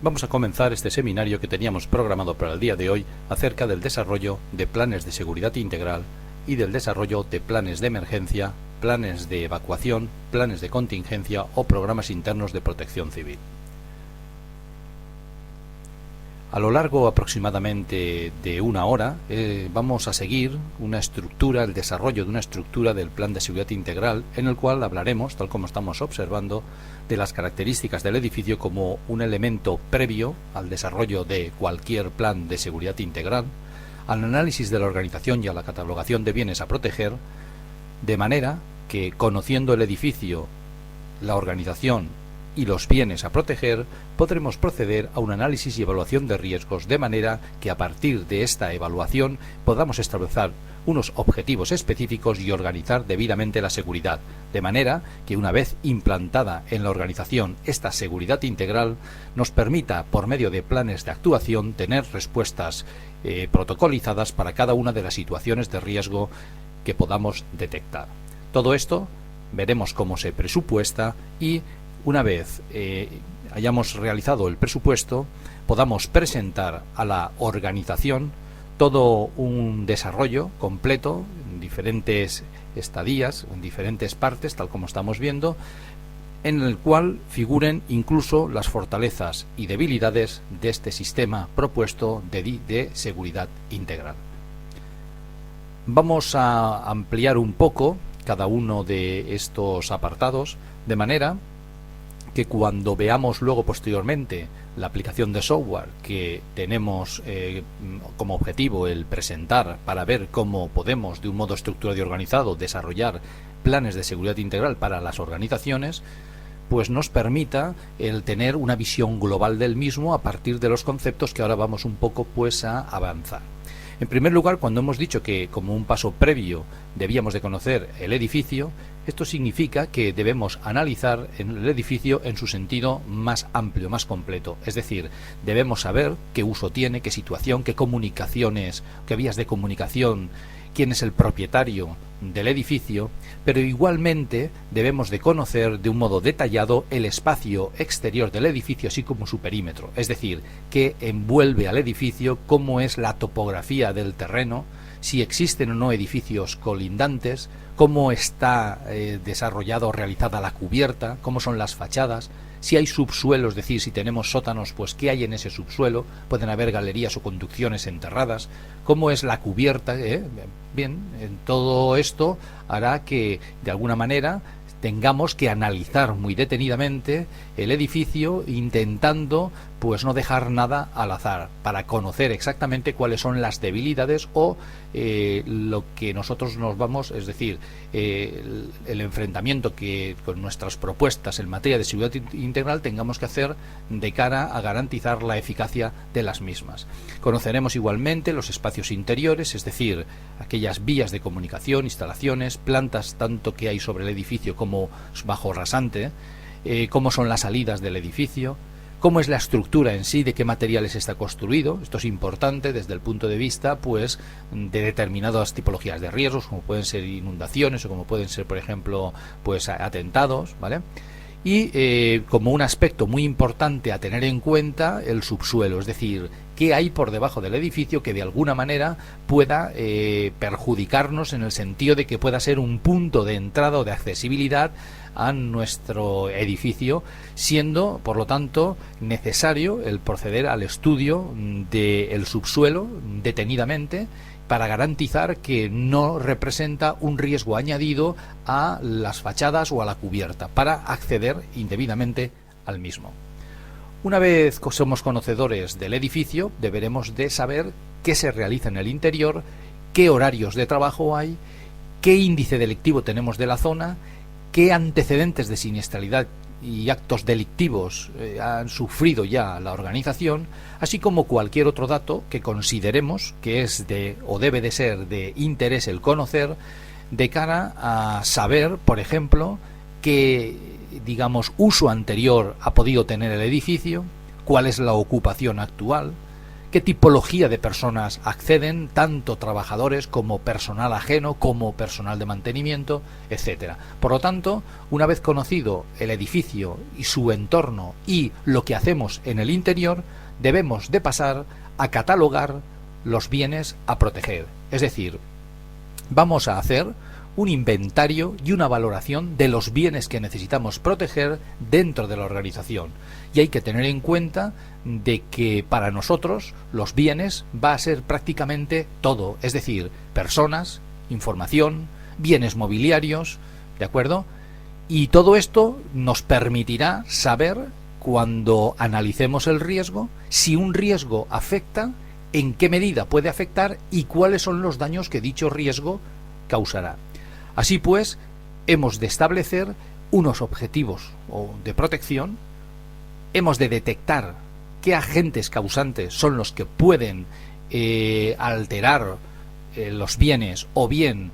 Vamos a comenzar este seminario que teníamos programado para el día de hoy acerca del desarrollo de planes de seguridad integral y del desarrollo de planes de emergencia, planes de evacuación, planes de contingencia o programas internos de protección civil. A lo largo aproximadamente de una hora vamos a seguir una estructura, el desarrollo de una estructura del plan de seguridad integral, en el cual hablaremos, tal como estamos observando, de las características del edificio como un elemento previo al desarrollo de cualquier plan de seguridad integral, al análisis de la organización y a la catalogación de bienes a proteger, de manera que, conociendo el edificio, la organización y los bienes a proteger, podremos proceder a un análisis y evaluación de riesgos, de manera que a partir de esta evaluación podamos establecer unos objetivos específicos y organizar debidamente la seguridad, de manera que una vez implantada en la organización esta seguridad integral nos permita, por medio de planes de actuación, tener respuestas protocolizadas para cada una de las situaciones de riesgo que podamos detectar. Todo esto veremos cómo se presupuesta y una vez hayamos realizado el presupuesto, podamos presentar a la organización todo un desarrollo completo en diferentes estadías, en diferentes partes, tal como estamos viendo, en el cual figuren incluso las fortalezas y debilidades de este sistema propuesto de seguridad integral. Vamos a ampliar un poco cada uno de estos apartados, de manera que cuando veamos luego posteriormente la aplicación de software que tenemos como objetivo el presentar para ver cómo podemos de un modo estructurado y organizado desarrollar planes de seguridad integral para las organizaciones, pues nos permita el tener una visión global del mismo a partir de los conceptos que ahora vamos un poco pues a avanzar. En primer lugar, cuando hemos dicho que como un paso previo debíamos de conocer el edificio, esto significa que debemos analizar el edificio en su sentido más amplio, más completo. Es decir, debemos saber qué uso tiene, qué situación, qué comunicaciones, qué vías de comunicación, quién es el propietario del edificio, pero igualmente debemos de conocer de un modo detallado el espacio exterior del edificio, así como su perímetro, es decir, qué envuelve al edificio, cómo es la topografía del terreno, si existen o no edificios colindantes, cómo está desarrollada o realizada la cubierta, cómo son las fachadas, si hay subsuelo, es decir, si tenemos sótanos, pues qué hay en ese subsuelo, pueden haber galerías o conducciones enterradas, cómo es la cubierta, bien, en todo esto hará que de alguna manera tengamos que analizar muy detenidamente el edificio, intentando pues no dejar nada al azar, para conocer exactamente cuáles son las debilidades o lo que nosotros nos vamos, es decir, el enfrentamiento que con nuestras propuestas en materia de seguridad integral tengamos que hacer de cara a garantizar la eficacia de las mismas. Conoceremos igualmente los espacios interiores, es decir, aquellas vías de comunicación, instalaciones, plantas tanto que hay sobre el edificio como bajo rasante, cómo son las salidas del edificio, cómo es la estructura en sí, de qué materiales está construido. Esto es importante desde el punto de vista pues de determinadas tipologías de riesgos, como pueden ser inundaciones o como pueden ser, por ejemplo, pues atentados, ¿vale? Y como un aspecto muy importante a tener en cuenta, el subsuelo, es decir, qué hay por debajo del edificio que de alguna manera pueda perjudicarnos en el sentido de que pueda ser un punto de entrada o de accesibilidad a nuestro edificio, siendo por lo tanto necesario el proceder al estudio del subsuelo detenidamente para garantizar que no representa un riesgo añadido a las fachadas o a la cubierta para acceder indebidamente al mismo. Una vez que somos conocedores del edificio, deberemos de saber qué se realiza en el interior, qué horarios de trabajo hay, qué índice delictivo tenemos de la zona, qué antecedentes de siniestralidad y actos delictivos han sufrido ya la organización, así como cualquier otro dato que consideremos que es de o debe de ser de interés el conocer de cara a saber, por ejemplo, qué, uso anterior ha podido tener el edificio, cuál es la ocupación actual, qué tipología de personas acceden, tanto trabajadores como personal ajeno, como personal de mantenimiento, etcétera. Por lo tanto, una vez conocido el edificio y su entorno y lo que hacemos en el interior, debemos de pasar a catalogar los bienes a proteger. Es decir, vamos a hacer un inventario y una valoración de los bienes que necesitamos proteger dentro de la organización. Y hay que tener en cuenta de que para nosotros los bienes va a ser prácticamente todo, es decir, personas, información, bienes mobiliarios, ¿de acuerdo? Y todo esto nos permitirá saber, cuando analicemos el riesgo, si un riesgo afecta, en qué medida puede afectar y cuáles son los daños que dicho riesgo causará. Así pues, hemos de establecer unos objetivos de protección, hemos de detectar qué agentes causantes son los que pueden alterar los bienes o bien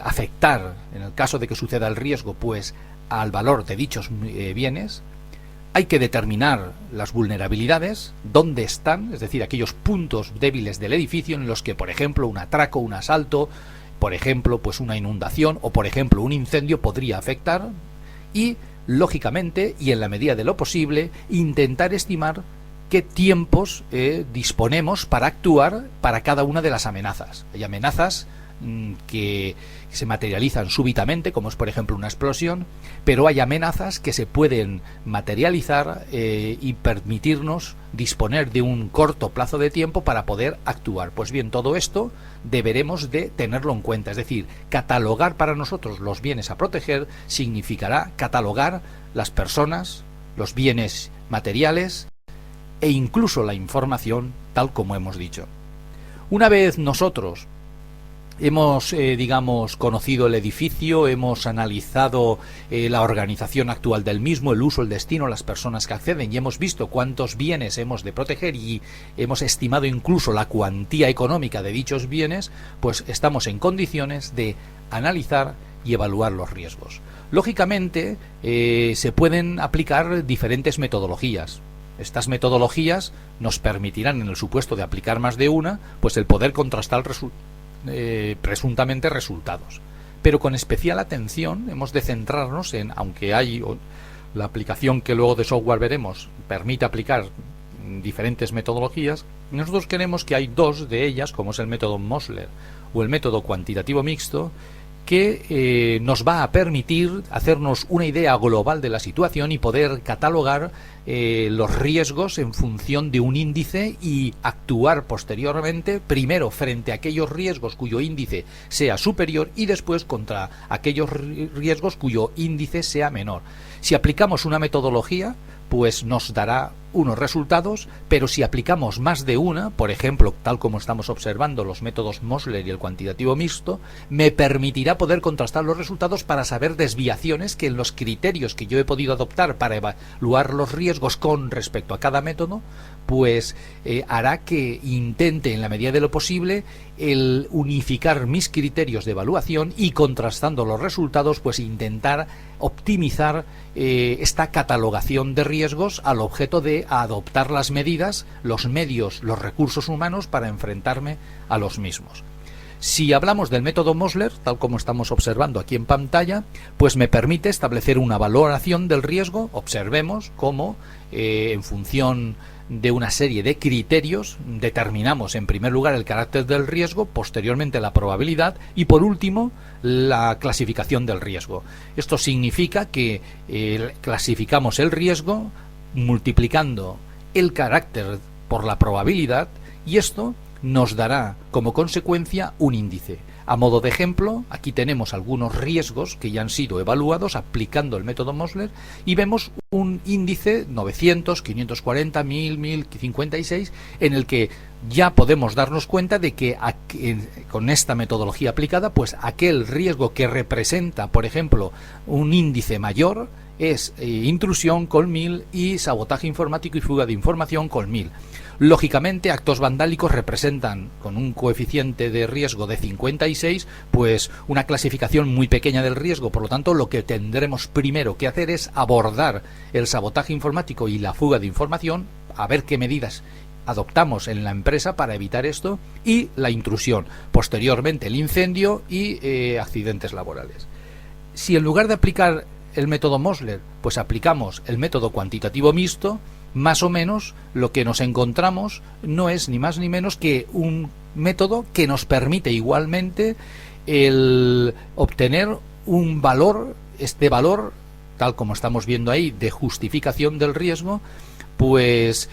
afectar, en el caso de que suceda el riesgo, pues al valor de dichos bienes. Hay que determinar las vulnerabilidades, dónde están, es decir, aquellos puntos débiles del edificio en los que, por ejemplo, un atraco, un asalto, por ejemplo, pues una inundación o, por ejemplo, un incendio podría afectar y, lógicamente, y en la medida de lo posible, intentar estimar qué tiempos disponemos para actuar para cada una de las amenazas. Hay amenazas que se materializan súbitamente, como es por ejemplo una explosión, pero hay amenazas que se pueden materializar y permitirnos disponer de un corto plazo de tiempo para poder actuar. Pues bien, todo esto deberemos de tenerlo en cuenta, es decir, catalogar para nosotros los bienes a proteger significará catalogar las personas, los bienes materiales e incluso la información, tal como hemos dicho. Una vez nosotros hemos, digamos, conocido el edificio, hemos analizado la organización actual del mismo, el uso, el destino, las personas que acceden, y hemos visto cuántos bienes hemos de proteger y hemos estimado incluso la cuantía económica de dichos bienes, pues estamos en condiciones de analizar y evaluar los riesgos. Lógicamente, se pueden aplicar diferentes metodologías. Estas metodologías nos permitirán, en el supuesto de aplicar más de una, pues el poder contrastar presuntamente resultados. Pero con especial atención hemos de centrarnos en, aunque hay la aplicación que luego de software veremos, permite aplicar diferentes metodologías, nosotros queremos que hay dos de ellas, como es el método Mosler o el método cuantitativo mixto, que nos va a permitir hacernos una idea global de la situación y poder catalogar los riesgos en función de un índice y actuar posteriormente, primero frente a aquellos riesgos cuyo índice sea superior y después contra aquellos riesgos cuyo índice sea menor. Si aplicamos una metodología, pues nos dará unos resultados, pero si aplicamos más de una, por ejemplo, tal como estamos observando los métodos Mosler y el cuantitativo mixto, me permitirá poder contrastar los resultados para saber desviaciones que en los criterios que yo he podido adoptar para evaluar los riesgos con respecto a cada método, pues hará que intente en la medida de lo posible el unificar mis criterios de evaluación y contrastando los resultados, pues intentar optimizar esta catalogación de riesgos al objeto de adoptar las medidas, los medios, los recursos humanos para enfrentarme a los mismos. Si hablamos del método Mosler, tal como estamos observando aquí en pantalla, pues me permite establecer una valoración del riesgo. Observemos cómo en función de una serie de criterios determinamos en primer lugar el carácter del riesgo, posteriormente la probabilidad y por último la clasificación del riesgo. Esto significa que clasificamos el riesgo multiplicando el carácter por la probabilidad y esto nos dará como consecuencia un índice. A modo de ejemplo, aquí tenemos algunos riesgos que ya han sido evaluados aplicando el método Mosler y vemos un índice 900, 540, 1000, 1056 en el que ya podemos darnos cuenta de que con esta metodología aplicada, pues aquel riesgo que representa, por ejemplo, un índice mayor es intrusión con 1000 y sabotaje informático y fuga de información con 1000. Lógicamente, actos vandálicos representan, con un coeficiente de riesgo de 56, pues una clasificación muy pequeña del riesgo. Por lo tanto, lo que tendremos primero que hacer es abordar el sabotaje informático y la fuga de información, a ver qué medidas adoptamos en la empresa para evitar esto, y la intrusión, posteriormente el incendio y accidentes laborales. Si en lugar de aplicar el método Mosler, pues aplicamos el método cuantitativo mixto, más o menos lo que nos encontramos no es ni más ni menos que un método que nos permite igualmente el obtener un valor, este valor, tal como estamos viendo ahí, de justificación del riesgo, pues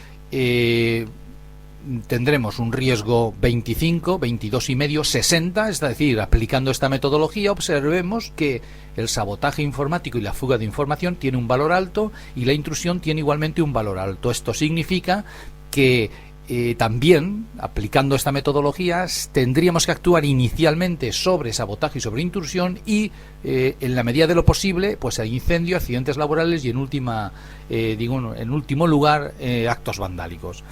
tendremos un riesgo 25, 22,5, 60, es decir, aplicando esta metodología observemos que el sabotaje informático y la fuga de información tiene un valor alto y la intrusión tiene igualmente un valor alto. Esto significa que también, aplicando esta metodología, tendríamos que actuar inicialmente sobre sabotaje y sobre intrusión y, en la medida de lo posible, pues el incendio, accidentes laborales y, en último lugar, actos vandálicos.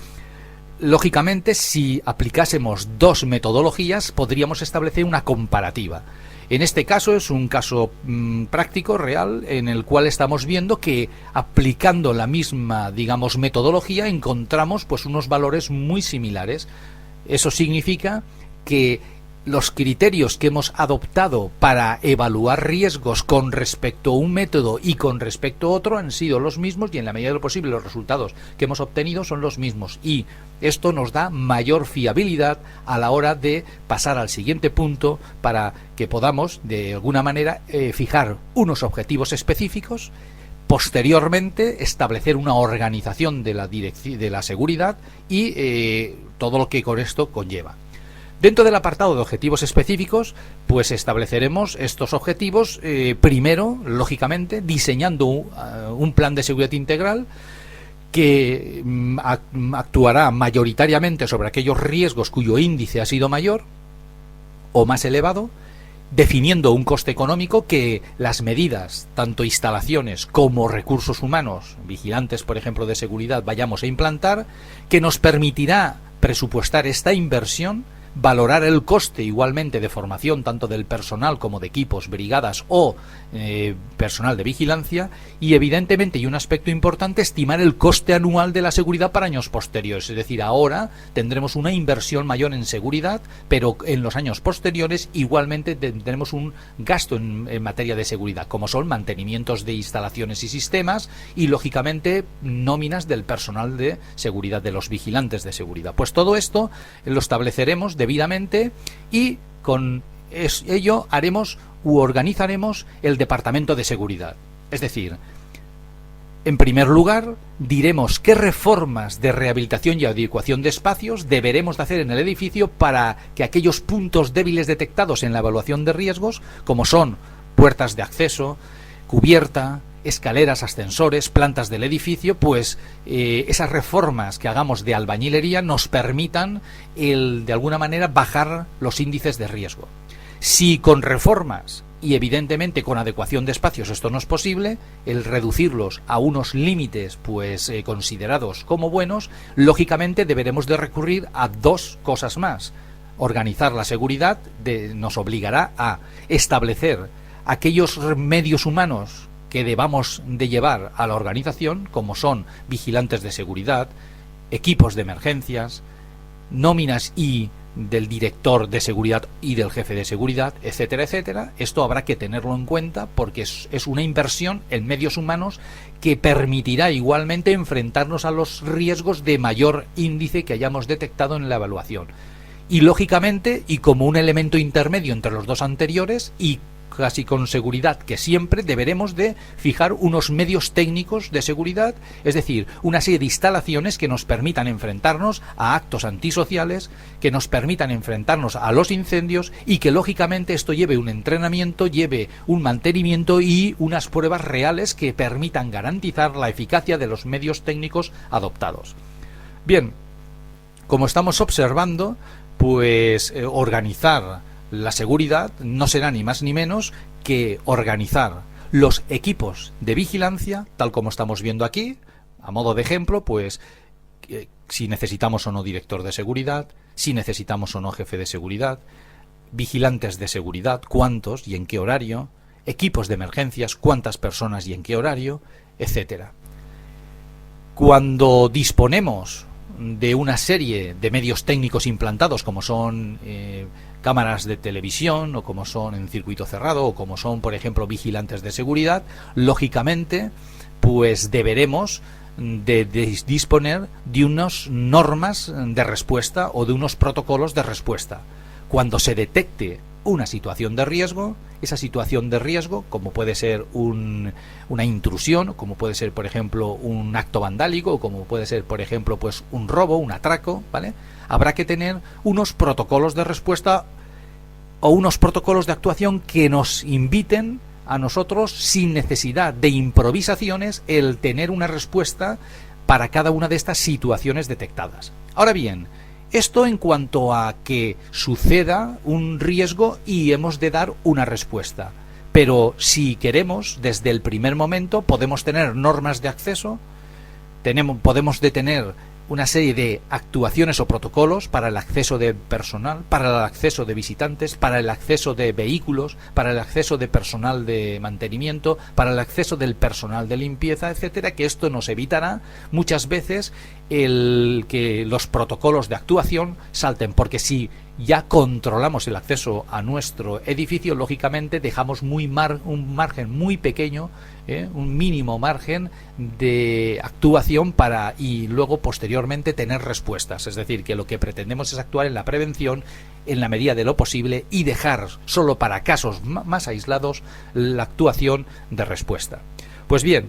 Lógicamente, si aplicásemos dos metodologías, podríamos establecer una comparativa. En este caso es un caso práctico, real, en el cual estamos viendo que aplicando la misma, digamos, metodología encontramos pues unos valores muy similares. Eso significa que los criterios que hemos adoptado para evaluar riesgos con respecto a un método y con respecto a otro han sido los mismos, y en la medida de lo posible los resultados que hemos obtenido son los mismos, y esto nos da mayor fiabilidad a la hora de pasar al siguiente punto para que podamos de alguna manera fijar unos objetivos específicos, posteriormente establecer una organización de la seguridad y todo lo que con esto conlleva. Dentro del apartado de objetivos específicos, pues estableceremos estos objetivos, primero, lógicamente, diseñando un plan de seguridad integral que actuará mayoritariamente sobre aquellos riesgos cuyo índice ha sido mayor o más elevado, definiendo un coste económico que las medidas, tanto instalaciones como recursos humanos, vigilantes, por ejemplo, de seguridad, vayamos a implantar, que nos permitirá presupuestar esta inversión, valorar el coste igualmente de formación tanto del personal como de equipos, brigadas o personal de vigilancia, y evidentemente, y un aspecto importante, estimar el coste anual de la seguridad para años posteriores. Es decir, ahora tendremos una inversión mayor en seguridad, pero en los años posteriores igualmente tendremos un gasto en materia de seguridad, como son mantenimientos de instalaciones y sistemas y, lógicamente, nóminas del personal de seguridad, de los vigilantes de seguridad. Pues todo esto lo estableceremos debidamente, y con ello haremos u organizaremos el departamento de seguridad. Es decir, en primer lugar, diremos qué reformas de rehabilitación y adecuación de espacios deberemos de hacer en el edificio para que aquellos puntos débiles detectados en la evaluación de riesgos, como son puertas de acceso, cubierta, escaleras, ascensores, plantas del edificio, pues esas reformas que hagamos de albañilería nos permitan de alguna manera bajar los índices de riesgo. Si con reformas y evidentemente con adecuación de espacios esto no es posible, el reducirlos a unos límites pues considerados como buenos, lógicamente deberemos de recurrir a dos cosas más. Organizar la seguridad nos obligará a establecer aquellos medios humanos que debamos de llevar a la organización, como son vigilantes de seguridad, equipos de emergencias, nóminas y del director de seguridad y del jefe de seguridad, etcétera, etcétera. Esto habrá que tenerlo en cuenta porque es una inversión en medios humanos que permitirá igualmente enfrentarnos a los riesgos de mayor índice que hayamos detectado en la evaluación. Y lógicamente, y como un elemento intermedio entre los dos anteriores, y casi con seguridad que siempre deberemos de fijar unos medios técnicos de seguridad, es decir, una serie de instalaciones que nos permitan enfrentarnos a actos antisociales, que nos permitan enfrentarnos a los incendios, y que lógicamente esto lleve un entrenamiento, lleve un mantenimiento y unas pruebas reales que permitan garantizar la eficacia de los medios técnicos adoptados. Bien, como estamos observando, pues organizar la seguridad no será ni más ni menos que organizar los equipos de vigilancia, tal como estamos viendo aquí, a modo de ejemplo, pues si necesitamos o no director de seguridad, si necesitamos o no jefe de seguridad, vigilantes de seguridad, cuántos y en qué horario, equipos de emergencias, cuántas personas y en qué horario, etcétera. Cuando disponemos de una serie de medios técnicos implantados, como son cámaras de televisión, o como son en circuito cerrado, o como son, por ejemplo, vigilantes de seguridad, lógicamente, pues deberemos de disponer de unas normas de respuesta o de unos protocolos de respuesta. Cuando se detecte una situación de riesgo, esa situación de riesgo, como puede ser una intrusión, como puede ser, por ejemplo, un acto vandálico, o como puede ser, por ejemplo, pues un robo, un atraco, ¿vale? Habrá que tener unos protocolos de respuesta o unos protocolos de actuación que nos inviten a nosotros, sin necesidad de improvisaciones, el tener una respuesta para cada una de estas situaciones detectadas. Ahora bien, esto en cuanto a que suceda un riesgo y hemos de dar una respuesta. Pero si queremos, desde el primer momento, podemos tener normas de acceso, podemos detener una serie de actuaciones o protocolos para el acceso de personal, para el acceso de visitantes, para el acceso de vehículos, para el acceso de personal de mantenimiento, para el acceso del personal de limpieza, etcétera, que esto nos evitará muchas veces el que los protocolos de actuación salten, porque si ya controlamos el acceso a nuestro edificio, lógicamente dejamos un margen muy pequeño, un mínimo margen de actuación y luego posteriormente tener respuestas. Es decir, que lo que pretendemos es actuar en la prevención en la medida de lo posible y dejar solo para casos más aislados la actuación de respuesta. Pues bien,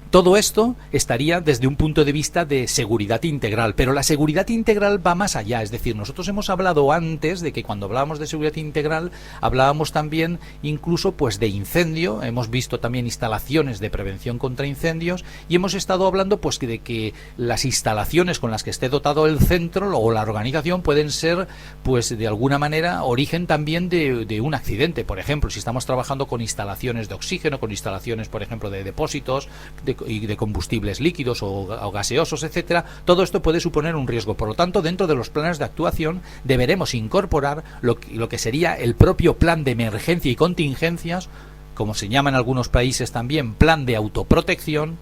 todo esto estaría desde un punto de vista de seguridad integral, pero la seguridad integral va más allá. Es decir, nosotros hemos hablado antes de que cuando hablábamos de seguridad integral hablábamos también incluso pues de incendio, hemos visto también instalaciones de prevención contra incendios y hemos estado hablando pues de que las instalaciones con las que esté dotado el centro o la organización pueden ser pues de alguna manera origen también de un accidente. Por ejemplo, si estamos trabajando con instalaciones de oxígeno, con instalaciones por ejemplo de depósitos y de combustibles líquidos o gaseosos, etcétera, todo esto puede suponer un riesgo. Por lo tanto, dentro de los planes de actuación deberemos incorporar lo que sería el propio plan de emergencia y contingencias, como se llama en algunos países también plan de autoprotección,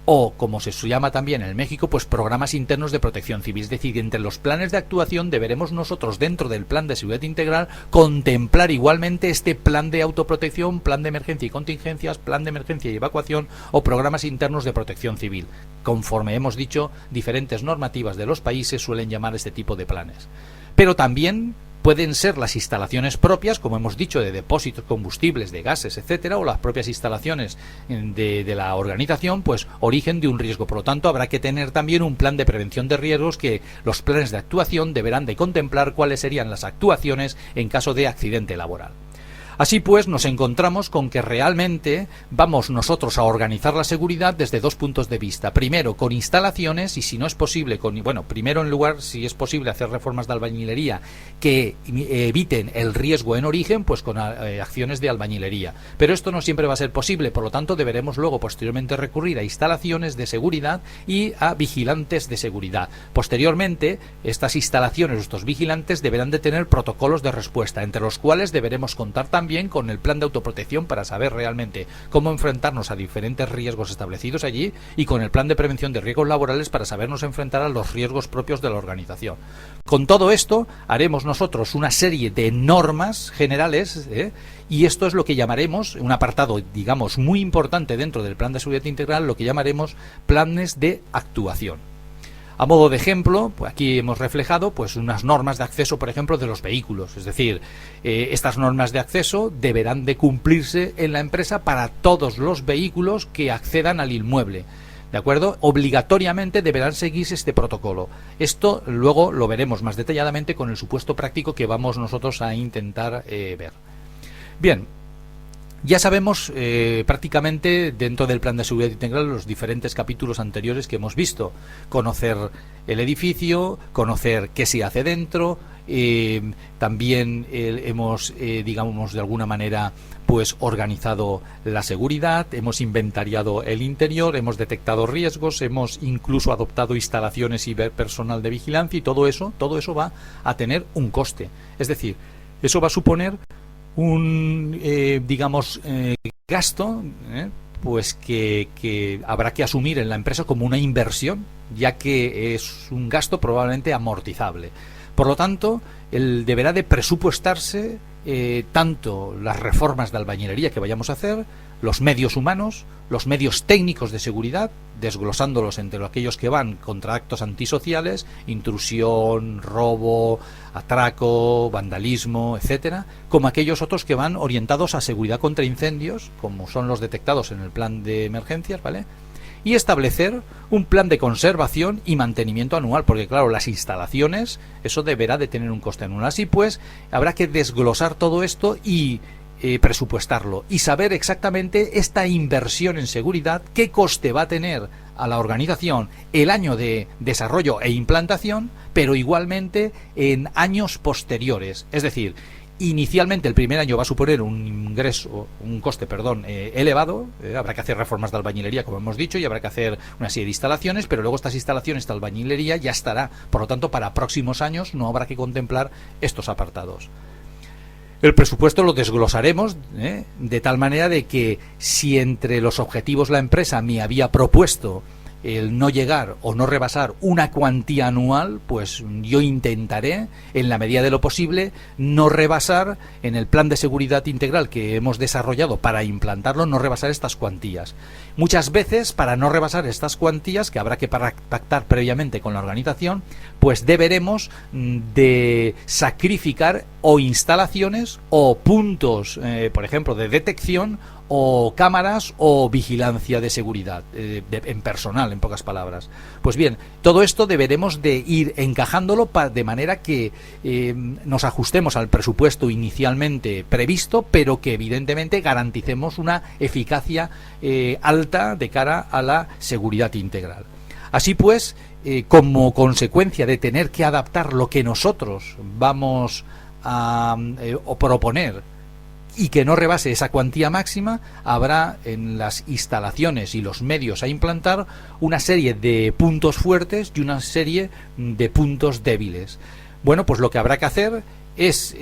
o como se llama también en México, pues programas internos de protección civil. Es decir, entre los planes de actuación deberemos nosotros, dentro del plan de seguridad integral, contemplar igualmente este plan de autoprotección, plan de emergencia y contingencias, plan de emergencia y evacuación o programas internos de protección civil. Conforme hemos dicho, diferentes normativas de los países suelen llamar este tipo de planes. Pero también pueden ser las instalaciones propias, como hemos dicho, de depósitos, combustibles, de gases, etcétera, o las propias instalaciones de la organización, pues origen de un riesgo. Por lo tanto, habrá que tener también un plan de prevención de riesgos que los planes de actuación deberán de contemplar cuáles serían las actuaciones en caso de accidente laboral. Así pues, nos encontramos con que realmente vamos nosotros a organizar la seguridad desde dos puntos de vista. Primero, con instalaciones y si no es posible, primero en lugar, si es posible, hacer reformas de albañilería que eviten el riesgo en origen, pues con acciones de albañilería. Pero esto no siempre va a ser posible, por lo tanto deberemos luego posteriormente recurrir a instalaciones de seguridad y a vigilantes de seguridad. Posteriormente, estas instalaciones, estos vigilantes deberán de tener protocolos de respuesta, entre los cuales deberemos contar también con el plan de autoprotección para saber realmente cómo enfrentarnos a diferentes riesgos establecidos allí y con el plan de prevención de riesgos laborales para sabernos enfrentar a los riesgos propios de la organización. Con todo esto haremos nosotros una serie de normas generales y esto es lo que llamaremos, un apartado digamos muy importante dentro del plan de seguridad integral, lo que llamaremos planes de actuación. A modo de ejemplo, pues aquí hemos reflejado pues unas normas de acceso, por ejemplo, de los vehículos. Es decir, estas normas de acceso deberán de cumplirse en la empresa para todos los vehículos que accedan al inmueble. ¿De acuerdo? Obligatoriamente deberán seguirse este protocolo. Esto luego lo veremos más detalladamente con el supuesto práctico que vamos nosotros a intentar ver. Bien. Ya sabemos prácticamente dentro del plan de seguridad integral los diferentes capítulos anteriores que hemos visto. Conocer el edificio, conocer qué se hace dentro, también hemos, digamos de alguna manera, pues organizado la seguridad, hemos inventariado el interior, hemos detectado riesgos, hemos incluso adoptado instalaciones y personal de vigilancia y todo eso va a tener un coste. Es decir, eso va a suponer un gasto pues que habrá que asumir en la empresa como una inversión ya que es un gasto probablemente amortizable. Por lo tanto, deberá de presupuestarse tanto las reformas de albañilería que vayamos a hacer, los medios humanos, los medios técnicos de seguridad, desglosándolos entre aquellos que van contra actos antisociales, intrusión, robo, atraco, vandalismo, etcétera, como aquellos otros que van orientados a seguridad contra incendios, como son los detectados en el plan de emergencias, ¿vale? Y establecer un plan de conservación y mantenimiento anual, porque claro, las instalaciones, eso deberá de tener un coste anual. Así pues, habrá que desglosar todo esto y presupuestarlo y saber exactamente esta inversión en seguridad, qué coste va a tener a la organización el año de desarrollo e implantación, pero igualmente en años posteriores. Es decir, inicialmente el primer año va a suponer un coste elevado, habrá que hacer reformas de albañilería, como hemos dicho, y habrá que hacer una serie de instalaciones, pero luego estas instalaciones, esta albañilería ya estará. Por lo tanto, para próximos años no habrá que contemplar estos apartados. El presupuesto lo desglosaremos de tal manera de que si entre los objetivos la empresa me había propuesto el no llegar o no rebasar una cuantía anual, pues yo intentaré, en la medida de lo posible, no rebasar en el plan de seguridad integral que hemos desarrollado para implantarlo, no rebasar estas cuantías. Muchas veces, para no rebasar estas cuantías, que habrá que pactar previamente con la organización, pues deberemos de sacrificar o instalaciones o puntos, por ejemplo, de detección, o cámaras o vigilancia de seguridad en personal, en pocas palabras. Pues bien, todo esto deberemos de ir encajándolo de manera que nos ajustemos al presupuesto inicialmente previsto, pero que evidentemente garanticemos una eficacia alta de cara a la seguridad integral. Así pues, como consecuencia de tener que adaptar lo que nosotros vamos a proponer y que no rebase esa cuantía máxima, habrá en las instalaciones y los medios a implantar una serie de puntos fuertes y una serie de puntos débiles. Bueno, pues lo que habrá que hacer es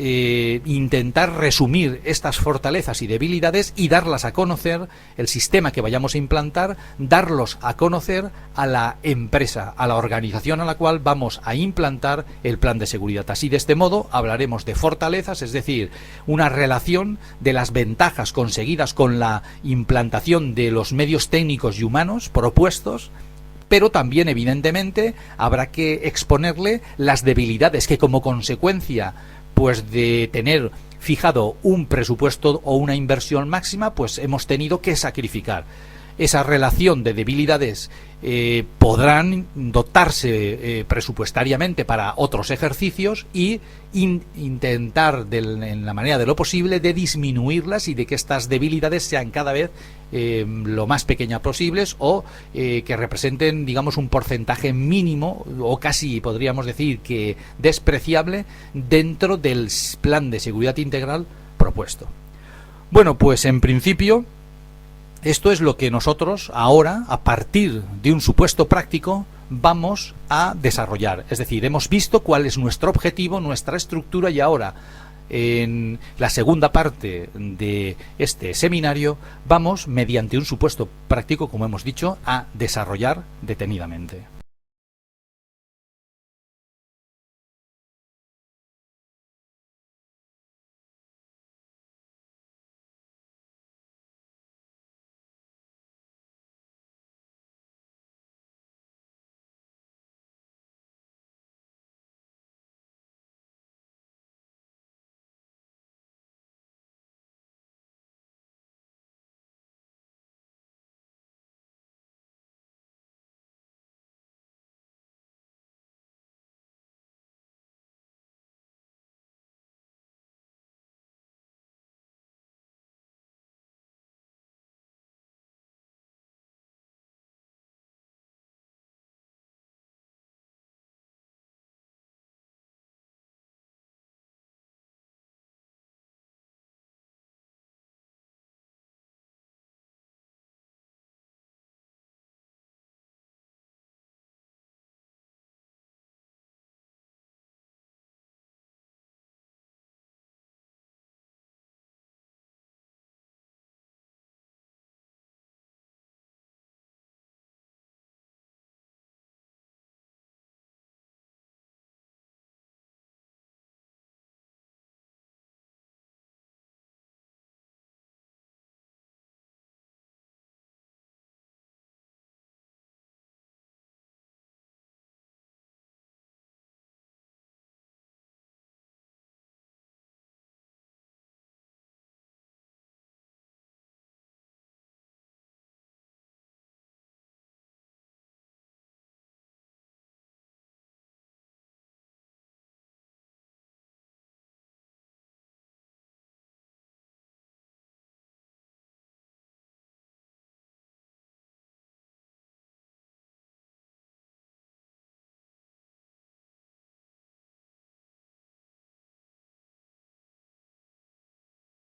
intentar resumir estas fortalezas y debilidades y darlas a conocer, el sistema que vayamos a implantar, darlos a conocer a la empresa, a la organización a la cual vamos a implantar el plan de seguridad. Así, de este modo, hablaremos de fortalezas, es decir, una relación de las ventajas conseguidas con la implantación de los medios técnicos y humanos propuestos, pero también, evidentemente, habrá que exponerle las debilidades que, como consecuencia pues de tener fijado un presupuesto o una inversión máxima, pues hemos tenido que sacrificar. Esa relación de debilidades podrán dotarse presupuestariamente para otros ejercicios y intentar en la manera de lo posible de disminuirlas y de que estas debilidades sean cada vez lo más pequeñas posibles o que representen, digamos, un porcentaje mínimo o casi podríamos decir que despreciable dentro del plan de seguridad integral propuesto. Bueno, pues en principio esto es lo que nosotros ahora, a partir de un supuesto práctico, vamos a desarrollar. Es decir, hemos visto cuál es nuestro objetivo, nuestra estructura, y ahora, en la segunda parte de este seminario, vamos, mediante un supuesto práctico, como hemos dicho, a desarrollar detenidamente.